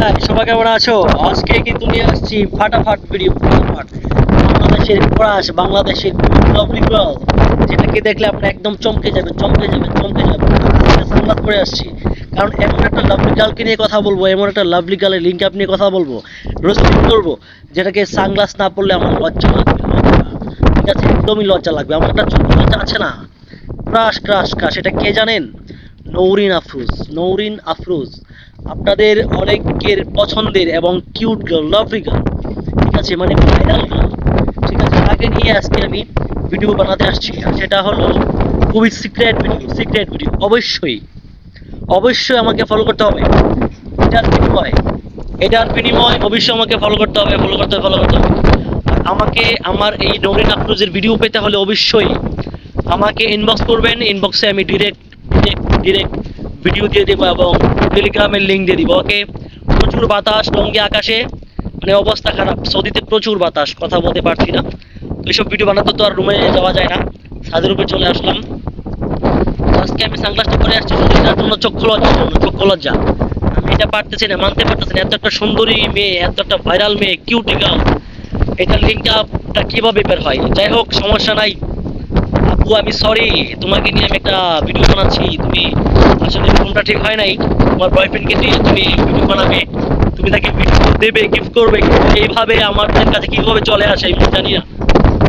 হ্যাঁ, সবাই কেমন আছো? আজকে কিন্তু নিয়ে আসছি ফাটাফাট ভিডিও, ফাটাফাট বাংলাদেশের ক্রাশ, বাংলাদেশের লাভলি গার্ল, যেটাকে দেখলে আপনি একদম চমকে যাবেন, চমকে যাবেন, চমকে যাবেন। সাংবাদ করে আসছি, কারণ এমন একটা লাভলি গার্লকে নিয়ে কথা বলবো, এমন একটা লাভলি গার্লের লিঙ্ক আপ নিয়ে কথা বলবো, রোস্টিং করবো, যেটাকে সানগ্লাস না পড়লে আমার লজ্জা লাগবে, লজ্জা। ঠিক আছে, একদমই লজ্জা লাগবে। আমার একটা ছোট লজ্জা আছে না, ক্রাশ ক্রাশ ক্রাশ, এটা কে জানেন? নৌরিন আফরোজ, নৌরিন আফরোজ, আপনাদের অনেকের পছন্দের এবং কিউট গার্ল, লাভলি গার্ল। ঠিক আছে, মানে ভাইরাল গার্ল। ঠিক আছে, তাকে নিয়ে আজকে আমি ভিডিও বানাতে আসছি, আর সেটা হলো খুবই সিক্রেট ভিডিও, সিক্রেট ভিডিও। অবশ্যই অবশ্যই আমাকে ফলো করতে হবে। এটার বিনিময়, এটার বিনিময় অবশ্যই আমাকে ফলো করতে হবে, ফলো করতে হবে, ফলো করতে হবে। আর আমাকে আমার এই নৌরিন আফরোজের ভিডিও পেতে হলে অবশ্যই আমাকে ইনবক্স করবেন। ইনবক্সে আমি ডিরেক্ট ডিরেক্ট ভিডিও দিয়ে দেবো এবং টেলিগ্রামের লিঙ্ক দিয়ে দিব। ওকে, প্রচুর বাতাস, টঙ্গী আকাশে, মানে অবস্থা খারাপ। সৌদিতে প্রচুর বাতাস, কথা বলতে পারছি না। তো এইসব ভিডিও বানাতে তো আর রুমে যাওয়া যায় না, ছাদের উপরে চলে আসলাম। আজকে আমি সানগ্লাসটা পরে আসছি এটার জন্য, চক্ষু লজ্জার জন্য, চক্ষু লজ্জা। আমি এটা পারতেছি না, মানতে পারতেছি না। এত একটা সুন্দরী মেয়ে, এত একটা ভাইরাল মেয়ে, কিউটি গার্ল, এটার লিঙ্ক আপটা কিভাবে বের হয়? যাই হোক, সমস্যা নাই আপু, আমি সরি। তোমাকে নিয়ে আমি একটা ভিডিও বানাচ্ছি, তুমি আসলে ফোনটা ঠিক হয় নাই। তোমার বয়ফ্রেন্ডকে দিয়ে তুমি ভিডিও বানাবে, তুমি তাকে ভিডিও দেবে, গিফট করবে, কিন্তু এইভাবে আমাদের কাছে কিভাবে চলে আসে আমি জানি না,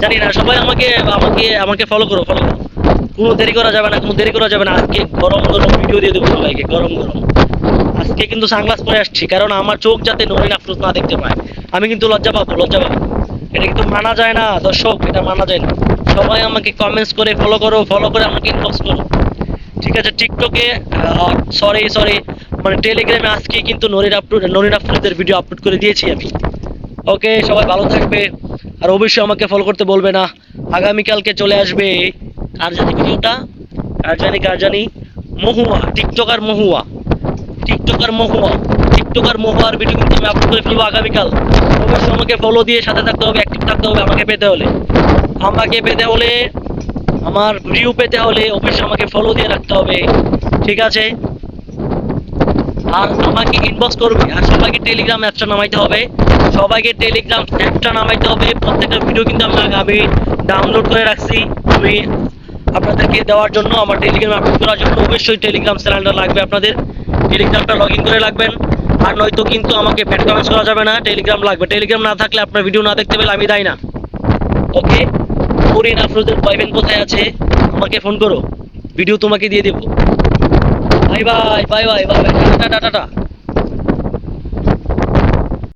জানি না। সবাই আমাকে আমাকে আমাকে ফলো করো, ফলো করো। কোনো দেরি করা যাবে না, কোনো দেরি করা যাবে না। আজকে গরম গরম ভিডিও দিয়ে দেবো সবাইকে, গরম গরম। আজকে কিন্তু সানগ্লাস পরে আসছি, কারণ আমার চোখ যাতে নরিন আফরোজ না দেখতে পায়। আমি কিন্তু লজ্জা পাবো, লজ্জা পাবো। এটা কিন্তু মানা যায় না দর্শক, এটা মানা যায় না। সবাই আমাকে কমেন্টস করে ফলো করো, ফলো করে আমাকে ইনবক্স করো। ঠিক আছে, টিকটকে সরি সরি, মানে টেলিগ্রামে আজকে কিন্তু নরিন আফরোজের ভিডিও আপলোড করে দিয়েছি আমি। ওকে, সবাই ভালো থাকবে, আর অবশ্যই আমাকে ফলো করতে বলবে না। আগামীকালকে চলে আসবে কার জানি ভিডিওটা, কার জানি মহুয়া, টিকটকার মহুয়া, টিকটকার মহুয়া, টিকটকার মহুয়ার ভিডিও কিন্তু আমি আপলোড করে ফেলবো আগামীকাল। অবশ্যই আমাকে ফলো দিয়ে সাথে থাকতে হবে, অ্যাক্টিভ থাকতে হবে। আমাকে পেতে হলে, আমাকে পেতে হলে, আমার ভিডিও পেতে হলে অবশ্যই আমাকে ফলো দিয়ে রাখতে হবে। ঠিক আছে, আর আমাকে ইনবক্স করবে, আর সবাইকে টেলিগ্রাম অ্যাপটা নামাইতে হবে, সবাইকে টেলিগ্রাম অ্যাপটা নামাইতে হবে। প্রত্যেকটা ভিডিও কিন্তু আমি ডাউনলোড করে রাখছি, আমি আপনাদেরকে দেওয়ার জন্য, আমার টেলিগ্রাম আপলোড করার জন্য। অবশ্যই টেলিগ্রাম চ্যানেলটা লাগবে আপনাদের, টেলিগ্রামটা লগ ইন করে রাখবেন। আর নয়তো কিন্তু আমাকে ব্যাড কমেন্টস করা যাবে না, টেলিগ্রাম লাগবে। টেলিগ্রাম না থাকলে আপনার ভিডিও না দেখতে পেলে আমি দায়ী না। ওকে, নরিন আফরোজের বয়ফ্রেন্ড কোথায় আছে? আমাকে ফোন করো, ভিডিও তোমাকে দিয়ে দেবো। Bye bye bye bye bye bye, tata tata tata.